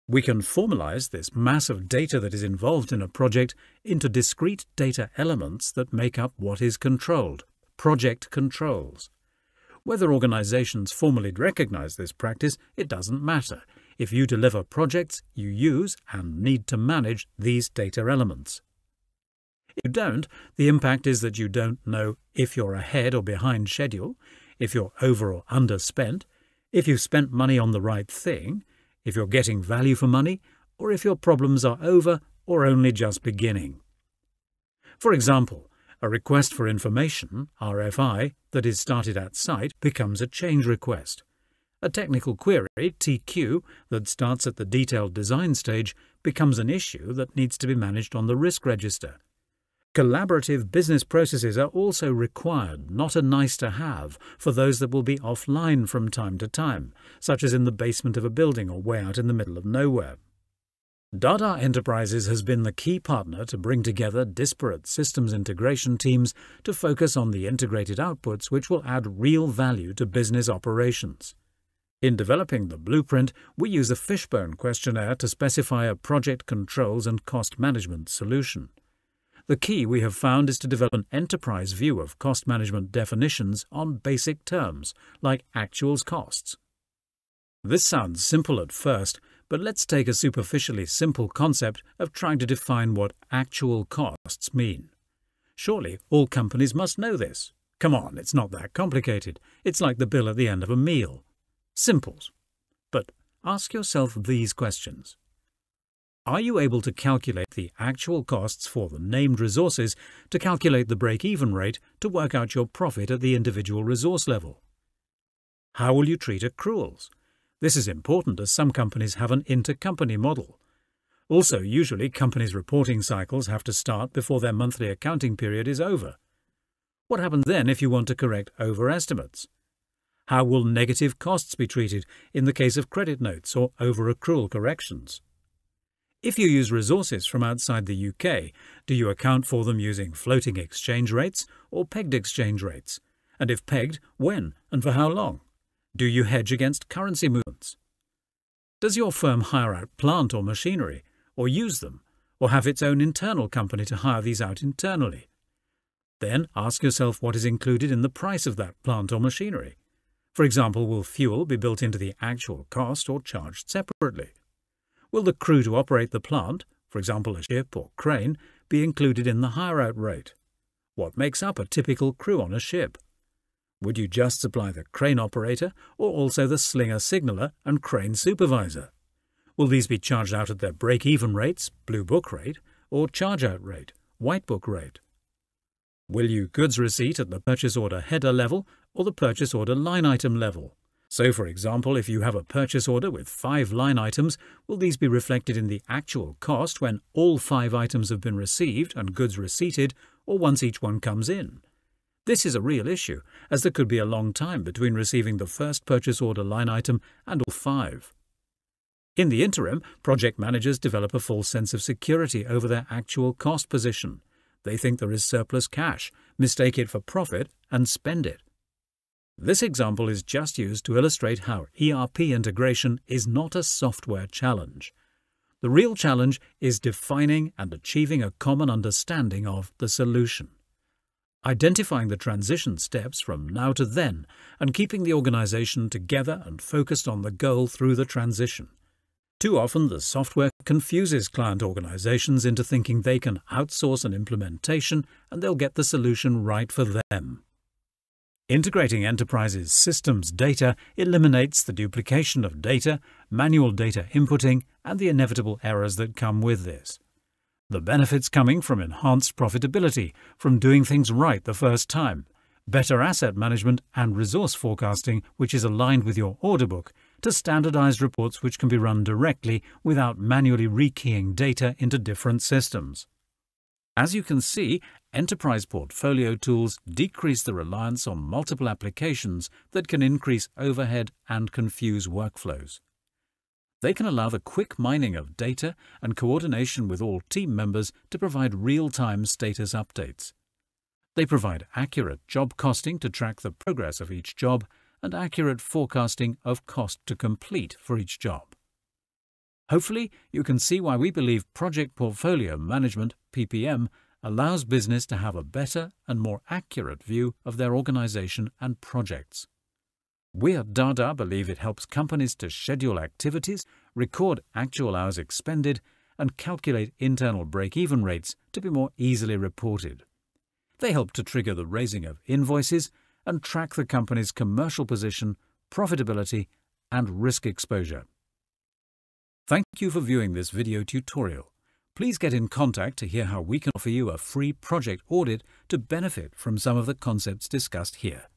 We can formalize this mass of data that is involved in a project into discrete data elements that make up what is controlled, project controls. Whether organizations formally recognize this practice, it doesn't matter. If you deliver projects, you use and need to manage these data elements. If you don't, the impact is that you don't know if you're ahead or behind schedule, if you're over or underspent, if you've spent money on the right thing, if you're getting value for money, or if your problems are over or only just beginning. For example, a request for information, RFI, that is started at site becomes a change request. A technical query, TQ, that starts at the detailed design stage becomes an issue that needs to be managed on the risk register. Collaborative business processes are also required, not a nice-to-have, for those that will be offline from time to time, such as in the basement of a building or way out in the middle of nowhere. Dada Enterprises has been the key partner to bring together disparate systems integration teams to focus on the integrated outputs which will add real value to business operations. In developing the blueprint, we use a fishbone questionnaire to specify a project controls and cost management solution. The key we have found is to develop an enterprise view of cost management definitions on basic terms, like actuals costs. This sounds simple at first, but let's take a superficially simple concept of trying to define what actual costs mean. Surely all companies must know this. Come on, it's not that complicated. It's like the bill at the end of a meal. Simples. But ask yourself these questions. Are you able to calculate the actual costs for the named resources, to calculate the break-even rate, to work out your profit at the individual resource level? How will you treat accruals? This is important as some companies have an intercompany model. Also, usually companies' reporting cycles have to start before their monthly accounting period is over. What happens then if you want to correct overestimates? How will negative costs be treated in the case of credit notes or over-accrual corrections? If you use resources from outside the UK, do you account for them using floating exchange rates or pegged exchange rates? And if pegged, when and for how long? Do you hedge against currency movements? Does your firm hire out plant or machinery, or use them, or have its own internal company to hire these out internally? Then ask yourself what is included in the price of that plant or machinery. For example, will fuel be built into the actual cost or charged separately? Will the crew to operate the plant, for example a ship or crane, be included in the hire-out rate? What makes up a typical crew on a ship? Would you just supply the crane operator or also the slinger signaller and crane supervisor? Will these be charged out at their break-even rates, blue book rate, or charge-out rate, white book rate? Will you goods receipt at the purchase order header level or the purchase order line item level? So, for example, if you have a purchase order with 5 line items, will these be reflected in the actual cost when all 5 items have been received and goods receipted, or once each one comes in? This is a real issue, as there could be a long time between receiving the first purchase order line item and all 5. In the interim, project managers develop a false sense of security over their actual cost position. They think there is surplus cash, mistake it for profit, and spend it. This example is just used to illustrate how ERP integration is not a software challenge. The real challenge is defining and achieving a common understanding of the solution. Identifying the transition steps from now to then and keeping the organization together and focused on the goal through the transition. Too often the software confuses client organizations into thinking they can outsource an implementation and they'll get the solution right for them. Integrating enterprises' systems data eliminates the duplication of data, manual data inputting, and the inevitable errors that come with this. The benefits coming from enhanced profitability, from doing things right the first time, better asset management and resource forecasting which is aligned with your order book, to standardized reports which can be run directly without manually rekeying data into different systems. As you can see, enterprise portfolio tools decrease the reliance on multiple applications that can increase overhead and confuse workflows. They can allow the quick mining of data and coordination with all team members to provide real-time status updates. They provide accurate job costing to track the progress of each job and accurate forecasting of cost to complete for each job. Hopefully, you can see why we believe Project Portfolio Management, PPM, allows business to have a better and more accurate view of their organization and projects. We at Dada believe it helps companies to schedule activities, record actual hours expended, and calculate internal break-even rates to be more easily reported. They help to trigger the raising of invoices and track the company's commercial position, profitability, and risk exposure. Thank you for viewing this video tutorial. Please get in contact to hear how we can offer you a free project audit to benefit from some of the concepts discussed here.